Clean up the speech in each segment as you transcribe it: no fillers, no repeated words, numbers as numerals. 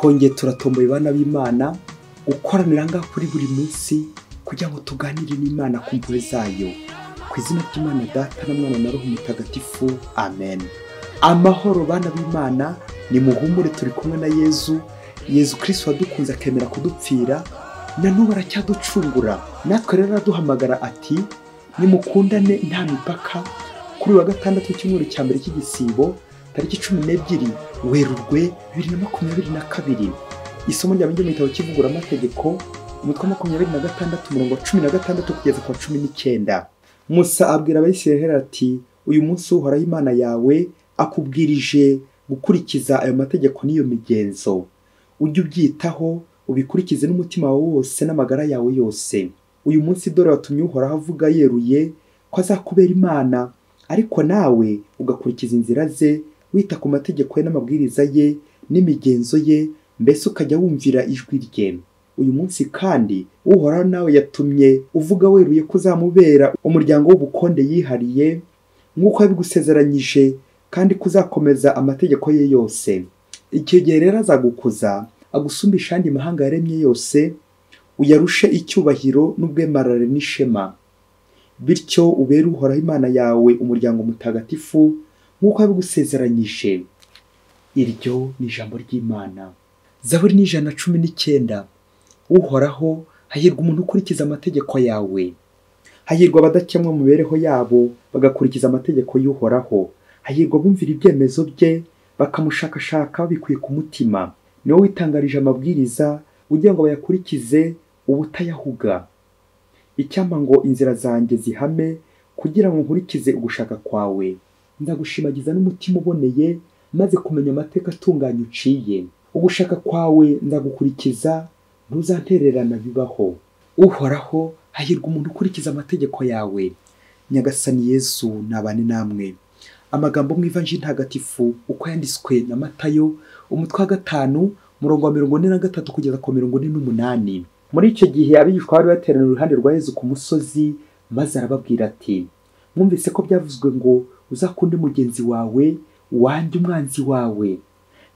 twongeye turatomboye bana b'Imana gukoranira ngaha kuri buri munsi kugira ngo tuganire n'Imana ku mpuhwe zayo. Ku izina ry'Imana Data na Mwana na Roho Mutagatifu, amen. Amahoro bana b'Imana, ni muhumure, turi kumwe na Yezu Kristo wadukunze akemera kudupfira, na n'ubu aracyaducungura. Natwe rero araduhamagara ati nimukundane nta mipaka. Kuri wa gatandatu w'icyumweru cya mbere cy'igisibo, tariki 12 Werurwe 2022, isomo ryabanje mu gitabo cy'ivugura amategeko umutwe 26 umurongo 16 kugeza kwa 19. Musa abwira Abisirayeli ati, uyu munsi uhoraho Imana yawe akubwirije gukurikiza ayo mategeko n'iyo migenzo. Ujye ubyitaho, ubikurikize n'umutima wawe wose n'amagara yawe yose. Uyu munsi dore watumye uhoraho avuga yeruye ko azakubera Imana, ariko nawe ugakurikiza inzira ze, wita ku mategeko ye n'amabwiriza ye n'imigenzo ye, mbese ukajya wumvira ijwi rye. Uyu munsi kandi uhoraho nawe yatumye uvuga weruye ko uzamubera umuryango w'ubukonde yihariye, nk'uko yabigusezeranyije, kandi kuzakomeza amategeko ye yose. Icyo gihe rero azagukuza, agusumbisha andi mahanga yaremye yose, uyarushe icyubahiro n'ubwemarare n'ishema. Bityo ubere uhoraho Imana yawe umuryango mutagatifu, nk'uko yabigusezeranyije. Iryo ni ijambo ry'Imana. Zaburi 119. Uhoraho, hahirwa umuntu ukurikiza amategeko yawe. Hahirwa abadakemwa mu mibereho yabo, bagakurikiza amategeko y'Uhoraho. Hahirwa bumvira ibyemezo bye, bakamushakashaka babikuye ku mutima. Niwe witangarije amabwiriza, ugira ngo bayakurikize ubutayahuga. Icyampa ngo inzira zanjye zihame, kugira ngo nkurikize ugushaka kwawe. Ndagushimagiza n'umutima uboneye, maze kumenya amateka atunganye uciye. Ugushaka kwawe ndagukurikiza, ntuzantererana bibaho. Uhoraho, hahirwa umuntu ukurikiza amategeko yawe. Nyagasani Yesu nabane namwe. Amagambo mu Ivanjili ntagatifu uko yanditswe na Matayo, umutwe wa 5 umurongo wa 43 kugeza ku 48. Muri icyo gihe abigishwa bari bateraniye iruhande rwa Yezu ku musozi, maze arababwira ati, mwumvise ko byavuzwe ngo uzakunde mugenzi wawe, wanjye umwanzi wawe.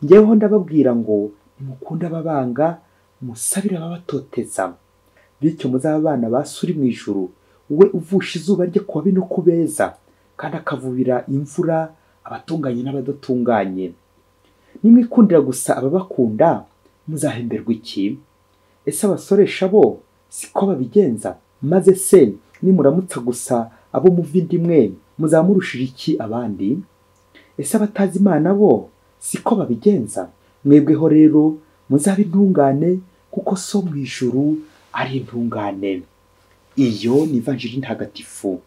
Njyeweho ndababwira ngo nimukunde ababanga, musabire ababatoteza, bityo muzaba abana ba So uri mu ijuru. We uvusha izuba rye ku babi no ku beza, kandi akavubira imvura abatunganye n'abadatunganye. Nimwikundira gusa ababakunda, muzahemberwa iki? Ese abasoresha bo siko babigenza? Maze se nimuramutsa gusa abo muva indimwe, muzamurushije iki abandi? Ese abatazi Imana bo siko babigenza? Mwebweho rero muzabe intungane, kuko So mu ijuru ari intungane. Iyo ni Ivanjili ntagatifu.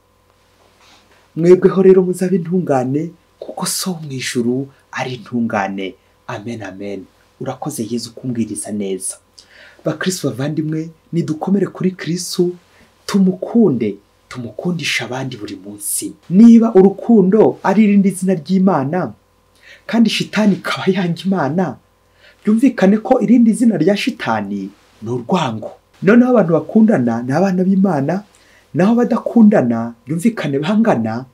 Mwebweho rero muzabe intungane, kuko So mu ijuru ari intungane. Amen, amen. Urakoze Yezu kumbwiriza neza. Bakristo bavandimwe, nidukomere kuri Kristo, tumukundisha abandi buri munsi. Niba urukundo ari irindi zina ry'Imana, kandi shitani ikaba yanga Imana, byumvikane ko irindi zina rya shitani ni urwango. Noneho abantu bakundana ni abana b'Imana, naho badakundana byumvikane bangana,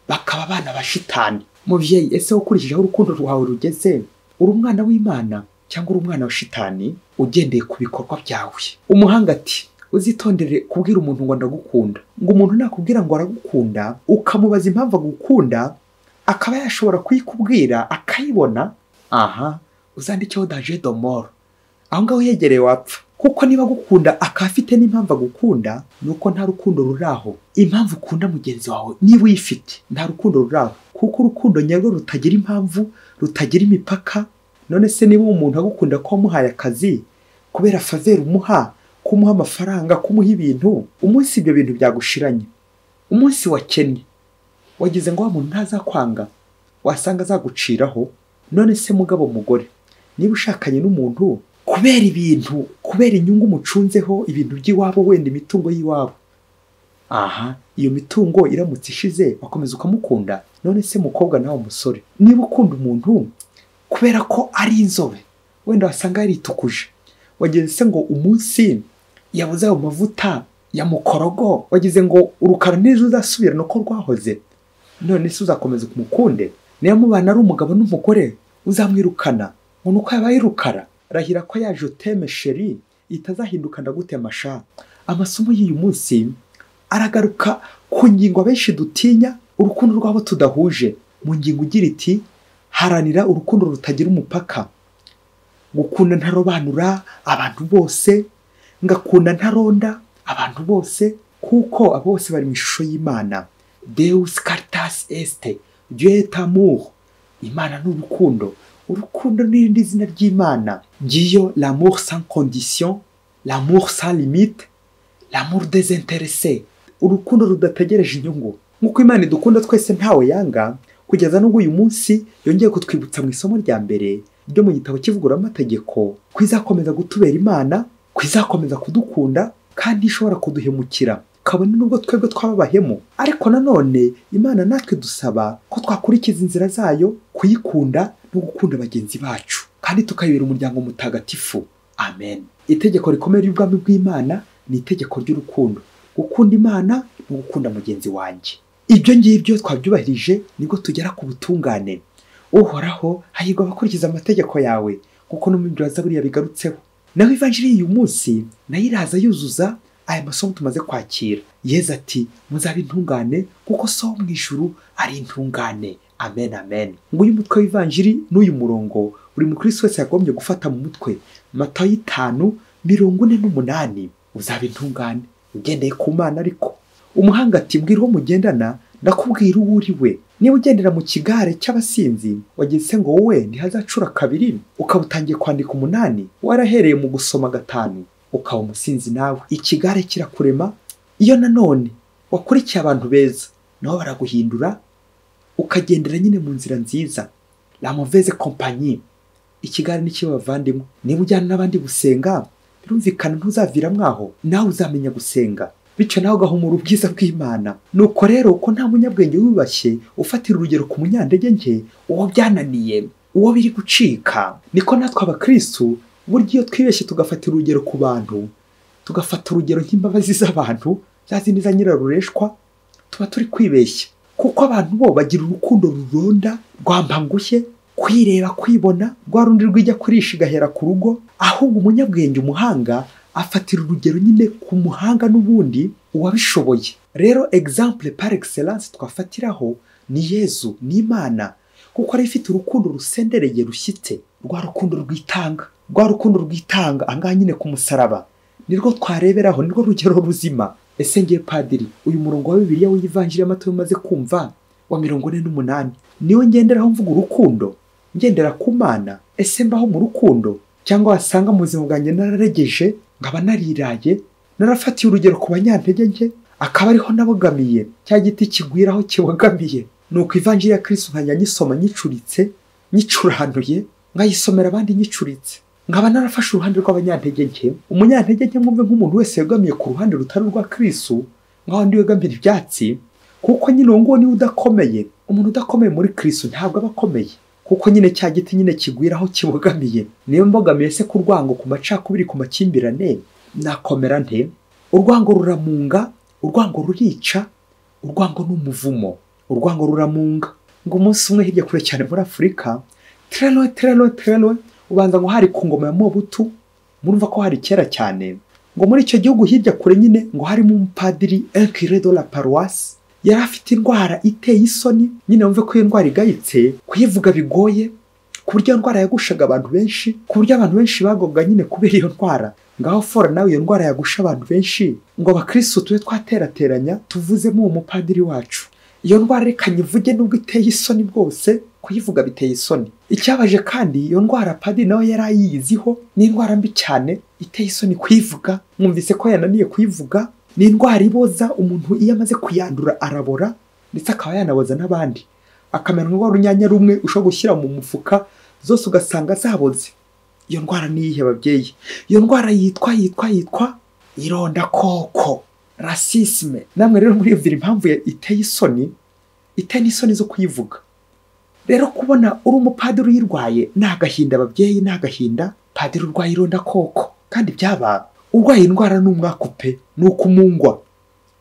bakaba abana ba shitani. Muvyeyi, ese ukurikijeho urukundo rwawe rugeze, uri umwana w'Imana cyangwa uri umwana wa shitani ugendeye ku bikorwa byawe? Umuhanga ati, uzitondere kubwira umuntu ngo ndagukunda. Ngo umuntu nakubwira ngo aragukunda, ukamubaza impamvu agukunda, akaba yashobora kuyikubwira akayibona, uzandikeho danger de mort, aho ngaho yegereye wapfa. Kuko niba agukunda akafite n'impamvu agukunda, nuko nta rukundo ruraho. Impamvu ukunda mugenzi wawe niba uyifite, nta rukundo ruraho. Kuko urukundo nyarwo rutagira impamvu, rutagira imipaka. None se niba umuntu agukunda ko wamuhaye akazi, kubera faveur umuha, kumuha amafaranga, kumuha ibintu, umunsi ibyo bintu byagushiranye, umunsi wakennye, wagize ngo wa muntu ntazakwanga, wasanga azaguciraho. None se mugabo mugore, niba ushakanye n'umuntu kubera ibintu, kubera inyungu mucunzeho, ibintu by'iwabo, wenda imitungo y'iwabo, iyo mitungo iramutse ishize wakomeza ukamukunda. None se mukobwa nawe umusore, niba ukunda umuntu kubera ko ari inzobe, wenda wasanga yaritukuje, wagize se ngo umunsi yabuze ayo mavuta ya mukorogo, wagize ngo urukara neza uzasubira nuko rwahoze. None se uzakomeza kumukunde? Niyo mubana ari umugabo n'umugore, uzamwirukana ngo nuko yabaye rukara? rahira ko yaje uteme sheri itazahinduka ndagutema sha. Amasomo y'uyu munsi aragaruka ku ngingo abenshi dutinya, urukundo rwabo tudahuje, mu ngingo ugira iti haranira urukundo rutagira umupaka. Gukunda ntarobanura abantu bose, ngakunda ntaronda abantu bose, kuko abo bose bari mu ishusho y'Imana. Deus caritas est, Dieu est amour. Imana ni urukundo. Urukundo ni irindi zina ry'Imana. Ngiyo l'amour sans condition, l'amour sans limite, l'amour désintéressé. Urukundo rudategereje inyungu. Nk'uko Imana idukunda twese ntawe yanga, kugeza n'ubwo uyu munsi yongeye kutwibutsa mu isomo rya mbere ryo mu gitabo kivugurura amategeko, kwizakomeza gutubera Imana, kwizakomeza kudukunda kandi ishobora kuduhemukira kabone nubwo twebwe twababahemo. Ariko nanone Imana natwe dusaba ko twakurikiza inzira zayo, kuyikunda no gukunda bagenzi bacu, kandi tukayibera umuryango mutagatifu. Amen. Itegeko rikomeye ry'ubwami bw'Imana ni itegeko ry'urukundo. Gukunda Imana no gukunda mugenzi wanjye. Ibyo ngibyo twabyubahirije nibwo tugera ku butungane. Uhoraho hahirwa abakurikiza amategeko yawe, kuko no mu byo Zaburi yabigarutseho. Naho ivanjiri y'uyu munsi nayo iraza yuzuza aya masomo tumaze kwakira. Yesu ati muzabe intungane kuko so wo mu ijuru ari intungane. Amen, amen. Nguyu mutwe w'ivanjiri n'uyu murongo buri mukristo wese yagombye gufata mu mutwe. Matayo 5:48. Uzabe intungane ugendeye ku Mana. Ariko umuhanga ati mbwira uwo mugendana ndakubwira uwo uri we. Niba ugendera mu kigare cy'abasinzi wagize ngo wowe ntihazacura kabiri, ukaba utangiye kwandika 8, warahereye mu gusoma 5, ukaba umusinzi nawe. Ikigare kirakurema. Iyo nanone wakurikiye abantu beza, nabo baraguhindura ukagendera nyine mu nzira nziza. La mauvaise compagnie. Ikigare ni cyo bavandimwe. Niba ujyana n'abandi gusenga, birumvikana ntuzavira mwaho, nawe uzamenya gusenga, bityo nawe ugahumura ubwiza bw'Imana. Nuko rero ko nta munyabwenge wibashye ufatira urugero ku munyantege nke, uwo byananiye, uwo biri gucika. Niko natwe abakristo burya iyo twibeshye tugafatira urugero ku bantu, tugafata urugero nk'imbabazi z'abantu zazindi za nyirarureshwa, tuba turi kwibeshya. Kuko abantu bo bagira urukundo ruronda, rwambangushye, kwireba, kwibona, rwa rundi rwijya kurisha igahera ku rugo. Ahubwo umunyabwenge, umuhanga, afatira urugero nyine ku muhanga n'ubundi uwabishoboye. Rero exemple par excellence twafatiraho ni Yesu, ni Imana, kuko ari ifite urukundo rusendereye rushyitse, rwa rukundo rwitanga, rwa rukundo rwitanga angahe nyine ku musaraba. Nirwo twareberaho, nirwo rugero ruzima. Ese ngiye padiri, uyu murongo wa Bibiliya w'ivanjiri y'Amatayo umaze kumva wa 48 niwe ngenderaho mvuga urukundo, ngendera ku Mana? Ese mbaho mu rukundo, cyangwa wasanga mu buzima bwanjye nararegeje, nkaba nariraye, narafatiye urugero ku banyantege nke, akaba ariho nabogamiye, cya giti kigwiraho kiwagamiye? Nuko ivanjiri ya Kristo nkajya nyisoma nyicuritse, nyicurahanuye, nkayisomera abandi nyicuritse, nkaba narafashe uruhande rw'abanyantege nke. Umunyantege nke mwumve nk'umuntu wese yegamiye ku ruhande rutari rwa Kristo, nkaho ndi wegamira ibyatsi, kuko nyine uwo nguwo niwe udakomeye. Umuntu udakomeye muri Kristo ntabwo aba akomeye, kuko nyine cya giti nyine kigwiraho kibogamiye. Niyo mbogamiye se ku rwango, ku macakubiri, ku makimbirane, nakomera nte? Urwango ruramunga, urwango rurica, urwango ni umuvumo, urwango ruramunga. Ngo umunsi umwe hirya kure cyane muri Afurika, terelo ubanza ngo hari ku ngoma ya Mobutu, murumva ko hari kera cyane. Ngo muri icyo gihugu hirya kure nyine ngo harimo umupadiri curé de la paroisse, yari afite indwara iteye isoni. Nyine wumve ko iyo ndwara igayitse, kuyivuga bigoye, ku buryo ndwara yagushaga abantu benshi, ku buryo abantu benshi bagoga nyine kubera iyo ndwara. Ngaho fora nawe iyo ndwara yagusha abantu benshi, ngo abakristo tube twaterateranya tuvuzemo uwo mupadiri wacu. Iyo ndwara reka nyivuge nubwo iteye isoni bwose, kuyivuga biteye isoni. Icyabaje kandi iyo ndwara padiri nawe yari ayiziho, ni indwara mbi cyane iteye isoni kuyivuga. Mwumvise ko yananiye kuyivuga. Ni indwara iboza, umuntu iyo amaze kuyandura arabora, ndetse akaba yanaboza n'abandi, akamera nk'urunyanya rumwe ushobora gushyira mu mufuka zose ugasanga zaboze. Iyo ndwara ni iyihe babyeyi? Iyo ndwara yitwa ironda koko, racisme. Namwe rero muri iyo impamvu iteye isoni, iteye n'isoni zo kuyivuga. Rero kubona uri umupadiri uyirwaye ni agahinda babyeyi, ni agahinda. Padiri urwaye ironda koko, kandi byaba urwaye indwara n'umwakupe, ni ukumungwa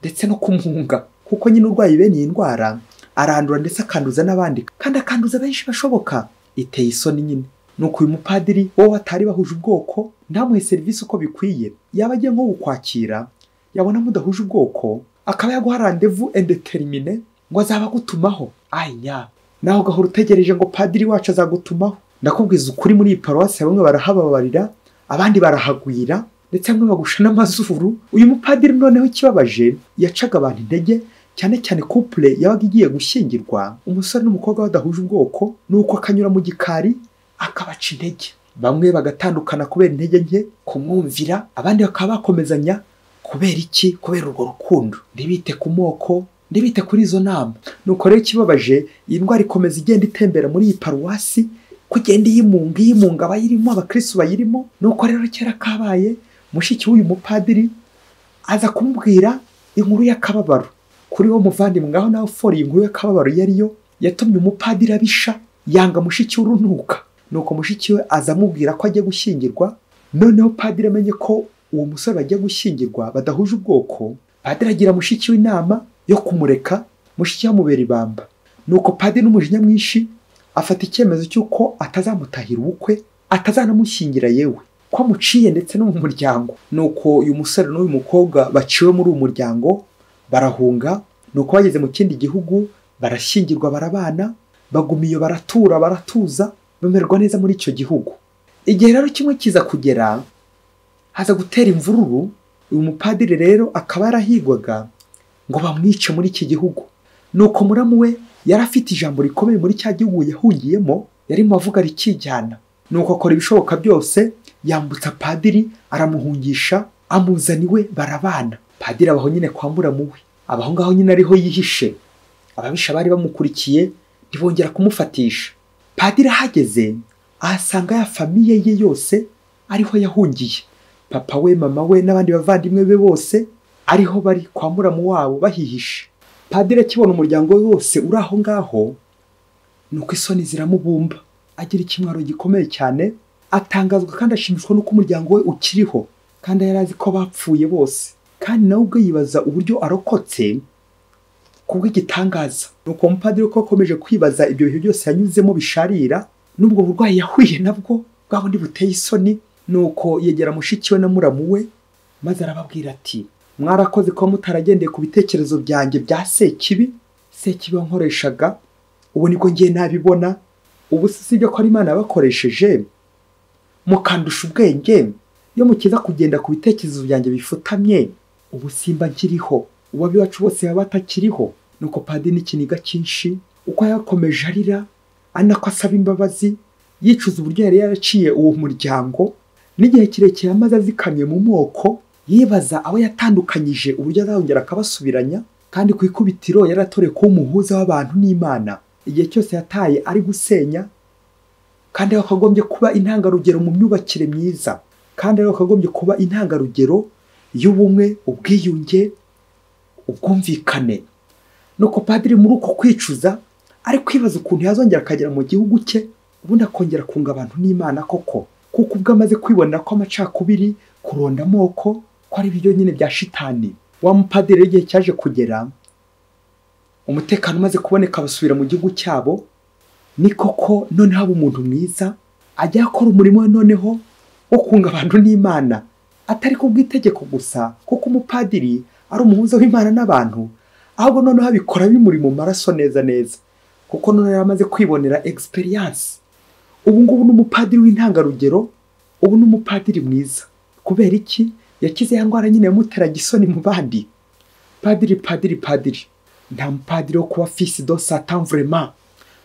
ndetse no kumunga, kuko nyine urwaye bene iyi ndwara arandura ndetse akanduza n'abandi, kandi akanduza benshi bashoboka. Iteye isoni nyine. nuko uyu mupadiri wowe batari bahuje ubwoko ntamuhe serivisi uko bikwiye, yaba agiye nko gukwakira yabona mudahuje ubwoko akaba yaguha randevu indetermine ngo azaba agutumaho. Aya naho gahora utegereje ngo padiri wacu azagutumaho. Ndakubwiza ukuri, muri iyi paruwasi bamwe barahababarira abandi barahagwira ndetse bamwe bagusha n'amazuru. Uyu mupadiri noneho ikibabaje yacaga abantu intege, cyane cyane couple yabaga igiye gushyingirwa, umusore n'umukobwa badahuje ubwoko, nuko akanyura mu gikari akabaca intege. Bamwe bagatandukana kubera intege nke kumwumvira, abandi bakaba bakomezanya kubera iki? Kubera urwo rukundo. Ntibite ku moko, ntibite kuri izo nama. Nuko rero ikibabaje, iyi ndwara ikomeza igenda itembera muri iyi paruwasi, kugenda iyimunga abayirimo, abakristo bayirimo. Nuko rero kera kabaye mushiki w'uyu mupadiri aza kumubwira inkuru y'akababaro kuri wo muvandimwe, ngaho nawe fori inkuru y'akababaro yariyo yatumye umupadiri abisha, yanga mushiki w'urunuka. Nuko mushiki we aza amubwira ko agiye gushyingirwa. Noneho padiri amenye ko uwo musore bagiye gushyingirwa badahuje ubwoko, padiri agira mushiki we inama yo kumureka, mushiki we amubera ibamba. Nuko padiri n'umujinya mwinshi afata icyemezo cy'uko atazamutahira ubukwe, atazanamushyingira yewe ko amuciye ndetse no mu muryango. Nuko uyu musore n'uyu mukobwa baciwe muri uwo muryango barahunga. Nuko bageze mu kindi gihugu barashyingirwa, barabana, baguma iyo, baratura, baratuza, bamererwa neza muri icyo gihugu. Igihe rero kimwe kiza kugera haza gutera imvururu, uyu mupadiri rero akaba yarahigwaga ngo bamwice muri iki gihugu. Nuko muramu we yari afite ijambo rikomeye muri cya gihugu yahungiyemo, yarimo avuga rikijyana. Nuko akora ibishoboka byose, yambutsa padiri aramuhungisha, amuzana iwe, barabana. Padiri abaho nyine kwa muramu we, abaho ngaho nyine ariho yihishe. Ababisha bari bamukurikiye ntibongera kumufatisha. Padiri ahageze ahasanga ya famiye ye yose ariho yahungiye, papa we, mama we n'abandi bavandimwe be bose ariho bari kwa muramu wabo bahihishe. Padiri akibona umuryango we wose uri aho ngaho, nuko isoni ziramubumba, agira ikimwaro gikomeye cyane, atangazwa kandi ashimishwa nuko umuryango we ukiriho, kandi yari azi ko bapfuye bose, kandi nawe ubwo yibaza uburyo arokotse kubw'igitangaza. Nuko umupadiri ko akomeje kwibaza ibyo bihe byose yanyuzemo bisharira n'ubwo burwayi yahuye nabwo bwa bundi buteye isoni. Nuko yegera mushiki we na muramu we maze arababwira ati, mwarakoze ko mutaragendeye ku bitekerezo byanjye bya sekibi wankoreshaga, ubu nibwo ngiye nabibona. Ubu sibyo ko ari Imana yabakoresheje mukandusha ubwenge, iyo mukiza kugenda ku bitekerezo byanjye bifutamye, ubu simba nkiriho, ubu abiwacu bose baba batakiriho. Nuko padiri n'ikiniga cyinshi uko yakomeje arira, anako asaba imbabazi, yicuza uburyo yari yaraciye uwo muryango n'igihe kirekire amaze azikamye mu moko, yibaza abo yatandukanyije uburyo azongera akabasubiranya, kandi ku ikubitiro yaratoreye kuba umuhuza w'abantu n'Imana. Igihe cyose yataye ari gusenya, kandi akagombye kuba intangarugero mu myubakire myiza, kandi akagombye kuba intangarugero y'ubumwe, ubwiyunge, ubwumvikane. Nuko padiri muri uko kwicuza ari kwibaza ukuntu yazongera akagera mu gihugu cye, ubundi akongera kunga abantu n'Imana koko, kuko ubwo amaze kwibonera ko amacakubiri, kuronda amoko ko ari ibyo nyine bya shitani. Wa mupadiri igihe cyaje kugera, umutekano umaze kuboneka, basubira mu gihugu cyabo. Ni koko noneho aba umuntu mwiza, ajya akora umurimo we noneho wo kunga abantu n'Imana, atari ku bw'itegeko gusa, kuko umupadiri ari umuhuza w'Imana n'abantu, ahubwo noneho abikora bimuri mu maraso neza neza, kuko noneho yamaze kwibonera experience. Ubu ngubu n'umupadiri w'intangarugero, ubu n'umupadiri mwiza. Kubera iki? Yakize ya ndwara nyine yamuteraga isoni mu bandi. Padiri nta mupadiri wo kuba fils de Satan vraiment.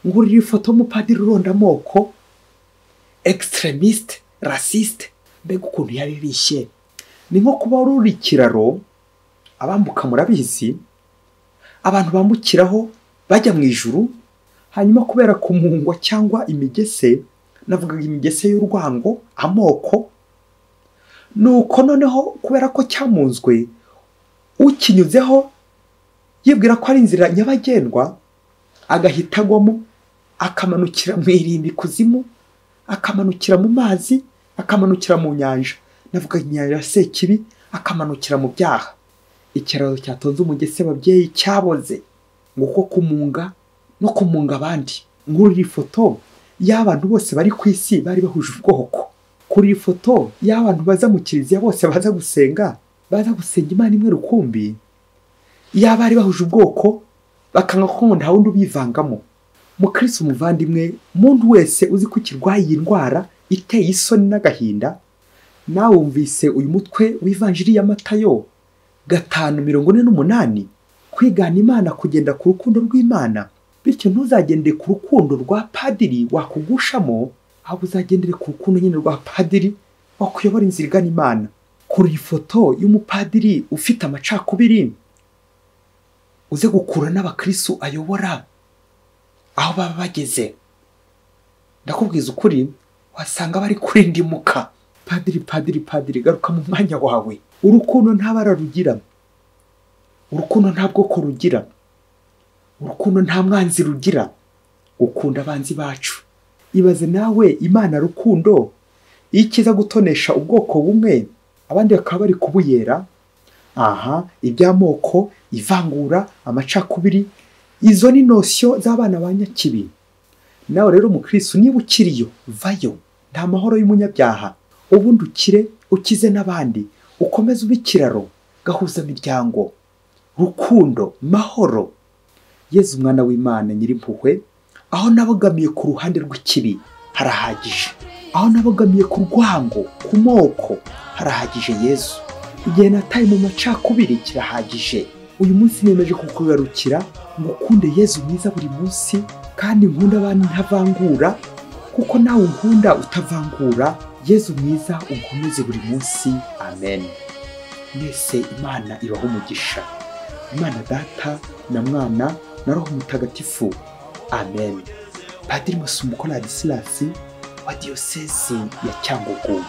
Ngurira ifoto y'umupadiri uronda amoko, extremiste, raciste, mbega ukuntu yaririshye. Ni nko kuba uri ikiraro, abambuka murabizi, abantu bambukiraho bajya mu ijuru, hanyuma kubera kumungwa cyangwa imigese, navugaga imigese y'urwango, amoko, nuko noneho kubera ko cyamunzwe, ukinyuzeho yibwira ko ari inzira nyabagendwa, agahita agwamo, akamanukira mu irimbi kuzimu, akamanukira mu mazi, akamanukira mu nyanja, navuga inyanja ya sekibi, akamanukira mu byaha. Ikiraro cyatonze umugese babyeyi cyaboze, nguko kumunga no kumunga abandi. Ngurira ifoto y'abantu bose bari ku isi bari bahuje ubwoko. Kuri iyi foto y'abantu baza mu kiliziya bose baza gusenga Imana imwe rukumbi, y'aba bari bahuje ubwoko bakanga ko nta wundi ubivangamo. Mukristo umuvandimwe, muntu wese uzi ko kirwaye iyi ndwara iteye isoni n'agahinda, nawe wumvise uyu mutwe w'ivanjiri ya Matayo 5:48, kwigana Imana kugenda ku rukundo rw'Imana. Bityo ntuzagende ku rukundo rwa padiri wakugushamo, ahubwo uzagendere ku rukundo nyine rwa padiri wakuyobora inzira igana Imana. Kuri iyi foto y'umupadiri ufite amacakubiri uze gukura n'abakristo ayobora aho baba bageze, ndakubwiza ukuri wasanga bari kurindimuka. Padiri, garuka mu mwanya wawe. Urukundo nta bara rugira, urukundo nta bwoko rugira, urukundo nta mwanzi rugira, gukunda abanzi bacu. Ibaze nawe Imana rukundo ikiza gutonesha ubwoko bumwe abandi bakaba bari kubuyera. Iby'amoko, ivangura, amacakubiri, izo ni nosyo z'abana ba nyakibi. Nawe rero mukristo niba ukiriyo vayo, nta mahoro y'umunyabyaha. Ubundi ukire ukize n'abandi, ukomeze ubikiraro gahuza miryango, rukundo, mahoro. Yezu umwana w'Imana nyirimpuhwe, aho nabogamiye ku ruhande rw'ikibi harahagije, aho nabogamiye ku rwango, ku moko harahagije. Yezu igihe nataye mu macakubiri kirahagije. Uyu munsi nemeje kukugarukira ngo ukunde Yezu mwiza buri munsi, kandi nkunda abantu ntavangura, kuko nawe unkunda utavangura. Yezu mwiza unkomeze buri munsi. Amen. Mwese Imana ibaho umugisha. Imana Data na Mwana na Roho Mutagatifu. Amen. Padiri Musumbuko Ladislas wa Diyosezi ya Cyangugu.